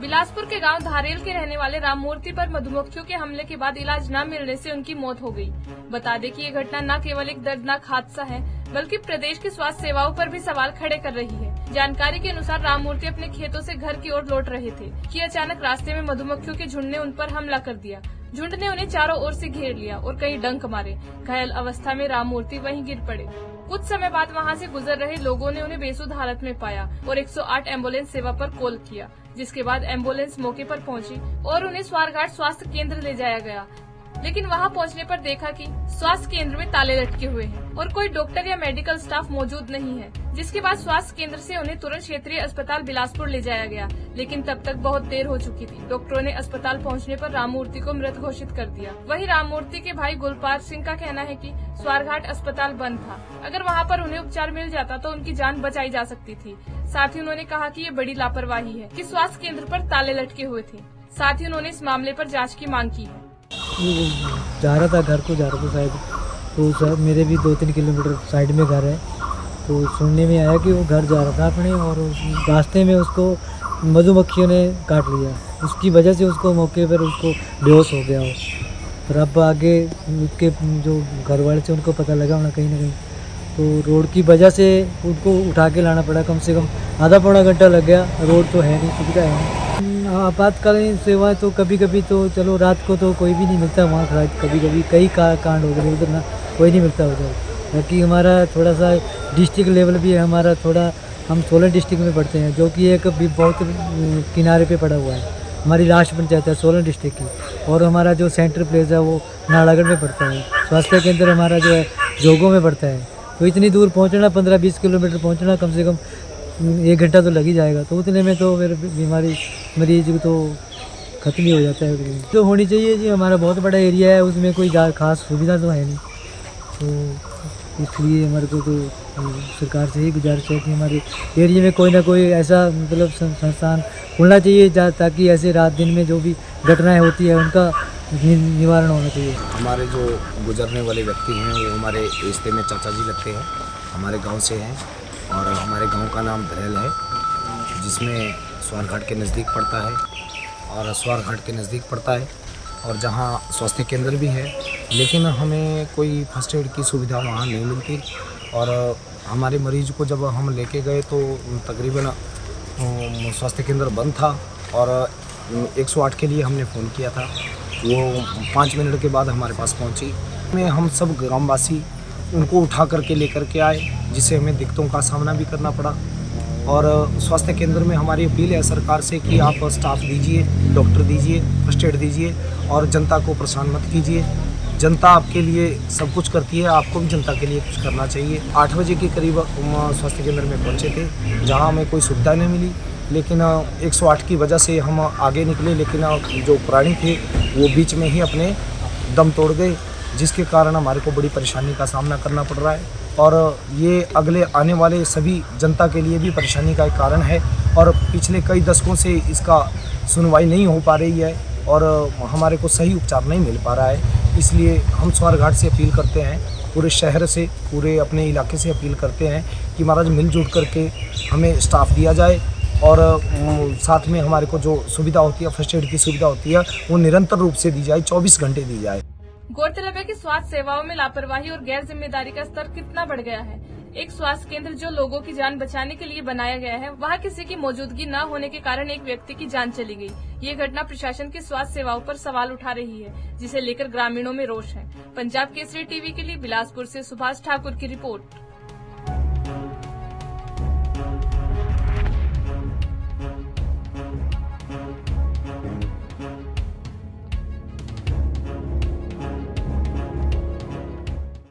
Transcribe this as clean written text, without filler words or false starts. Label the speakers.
Speaker 1: बिलासपुर के गांव धारेल के रहने वाले राममूर्ति पर मधुमक्खियों के हमले के बाद इलाज न मिलने से उनकी मौत हो गई। बता दें कि ये घटना न केवल एक दर्दनाक हादसा है बल्कि प्रदेश की स्वास्थ्य सेवाओं पर भी सवाल खड़े कर रही है। जानकारी के अनुसार राममूर्ति अपने खेतों से घर की ओर लौट रहे थे कि अचानक रास्ते में मधुमक्खियों के झुंड ने उन पर हमला कर दिया। झुंड ने उन्हें चारों ओर से घेर लिया और कई डंक मारे। घायल अवस्था में राममूर्ति वहीं गिर पड़े। कुछ समय बाद वहां से गुजर रहे लोगों ने उन्हें बेसुध हालत में पाया और 108 एम्बुलेंस सेवा पर कॉल किया, जिसके बाद एम्बुलेंस मौके पर पहुंची और उन्हें स्वारघाट स्वास्थ्य केंद्र ले जाया गया। लेकिन वहां पहुंचने पर देखा कि स्वास्थ्य केंद्र में ताले लटके हुए हैं और कोई डॉक्टर या मेडिकल स्टाफ मौजूद नहीं है, जिसके बाद स्वास्थ्य केंद्र से उन्हें तुरंत क्षेत्रीय अस्पताल बिलासपुर ले जाया गया। लेकिन तब तक बहुत देर हो चुकी थी। डॉक्टरों ने अस्पताल पहुंचने पर राममूर्ति को मृत घोषित कर दिया। वहीं राममूर्ति के भाई गुलपाल सिंह का कहना है कि स्वारघाट अस्पताल बंद था। अगर वहां पर उन्हें उपचार मिल जाता तो उनकी जान बचाई जा सकती थी। साथ ही उन्होंने कहा कि ये बड़ी लापरवाही है कि स्वास्थ्य केंद्र पर ताले लटके हुए थे। साथ ही उन्होंने इस मामले पर जाँच की मांग की है।
Speaker 2: जा रहा था घर को जा रहा था शायद, तो सर मेरे भी 2-3 किलोमीटर साइड में घर है, तो सुनने में आया कि वो घर जा रहा था अपने और रास्ते में उसको मधुमक्खियों ने काट लिया। उसकी वजह से उसको मौके पर उसको बेहोश हो गया हो। फिर अब आगे उसके जो घर वाले थे उनको पता लगा होना कहीं ना कहीं, तो रोड की वजह से उनको उठा के लाना पड़ा। कम से कम आधा पौना घंटा लग गया। रोड तो है नहीं, सुविधा है नहीं। आपातकालीन सेवा तो कभी कभी तो चलो रात को तो कोई भी नहीं मिलता वहाँ खड़ा, कभी कभी कई कांड हो गए उधर ना, कोई नहीं मिलता उधर। बाकी हमारा थोड़ा सा डिस्ट्रिक्ट लेवल भी है हमारा, थोड़ा हम सोलन डिस्ट्रिक्ट में पढ़ते हैं, जो कि एक भी बहुत किनारे पे पड़ा हुआ है। हमारी लास्ट पंचायत है सोलन डिस्ट्रिक्ट की, और हमारा जो सेंटर प्लेस है वो नालागढ़ में पड़ता है। स्वास्थ्य केंद्र हमारा जो है जोगों में पड़ता है। तो इतनी दूर पहुँचना, 15-20 किलोमीटर पहुँचना, कम से कम 1 घंटा तो लग ही जाएगा। तो उतने में तो फिर बीमारी मरीज तो ख़त्म ही हो जाता है। तो होनी चाहिए जी, हमारा बहुत बड़ा एरिया है, उसमें कोई खास सुविधा तो है नहीं, तो इसलिए हमारे को तो सरकार से ही गुजारिश है कि हमारे एरिया में कोई ना कोई ऐसा मतलब संस्थान खुलना चाहिए ताकि ऐसे रात दिन में जो भी घटनाएं होती है उनका निवारण होना चाहिए।
Speaker 3: हमारे जो गुजरने वाले व्यक्ति हैं वो हमारे रिश्ते में चाचा जी लगते हैं, हमारे गांव से हैं, और हमारे गांव का नाम धरेल है, जिसमें स्वारघाट के नज़दीक पड़ता है और स्वारघाट के नज़दीक पड़ता है और जहां स्वास्थ्य केंद्र भी है, लेकिन हमें कोई फर्स्ट एड की सुविधा वहां नहीं मिलती। और हमारे मरीज को जब हम लेके गए तो तकरीबन स्वास्थ्य केंद्र बंद था और 108 के लिए हमने फ़ोन किया था। वो 5 मिनट के बाद हमारे पास पहुंची। में हम सब ग्रामवासी उनको उठा करके लेकर के आए, जिससे हमें दिक्कतों का सामना भी करना पड़ा। और स्वास्थ्य केंद्र में हमारी अपील है सरकार से कि आप स्टाफ दीजिए, डॉक्टर दीजिए, फर्स्ट एड दीजिए और जनता को परेशान मत कीजिए। जनता आपके लिए सब कुछ करती है, आपको भी जनता के लिए कुछ करना चाहिए। 8 बजे के करीब स्वास्थ्य केंद्र में पहुंचे थे, जहां हमें कोई सुविधा नहीं मिली, लेकिन 108 की वजह से हम आगे निकले, लेकिन जो प्राणी थे वो बीच में ही अपने दम तोड़ गए, जिसके कारण हमारे को बड़ी परेशानी का सामना करना पड़ रहा है। और ये अगले आने वाले सभी जनता के लिए भी परेशानी का एक कारण है और पिछले कई दशकों से इसका सुनवाई नहीं हो पा रही है और हमारे को सही उपचार नहीं मिल पा रहा है। इसलिए हम स्वारघाट से अपील करते हैं, पूरे शहर से, पूरे अपने इलाके से अपील करते हैं कि महाराज मिलजुल करके हमें स्टाफ दिया जाए और साथ में हमारे को जो सुविधा होती है, फर्स्ट एड की सुविधा होती है, वो निरंतर रूप से दी जाए, 24 घंटे दी जाए।
Speaker 1: गौरतलब है कि स्वास्थ्य सेवाओं में लापरवाही और गैर जिम्मेदारी का स्तर कितना बढ़ गया है। एक स्वास्थ्य केंद्र जो लोगों की जान बचाने के लिए बनाया गया है, वहाँ किसी की मौजूदगी न होने के कारण एक व्यक्ति की जान चली गई। ये घटना प्रशासन की स्वास्थ्य सेवाओं पर सवाल उठा रही है, जिसे लेकर ग्रामीणों में रोष है। पंजाब केसरी टीवी के लिए बिलासपुर से सुभाष ठाकुर की रिपोर्ट।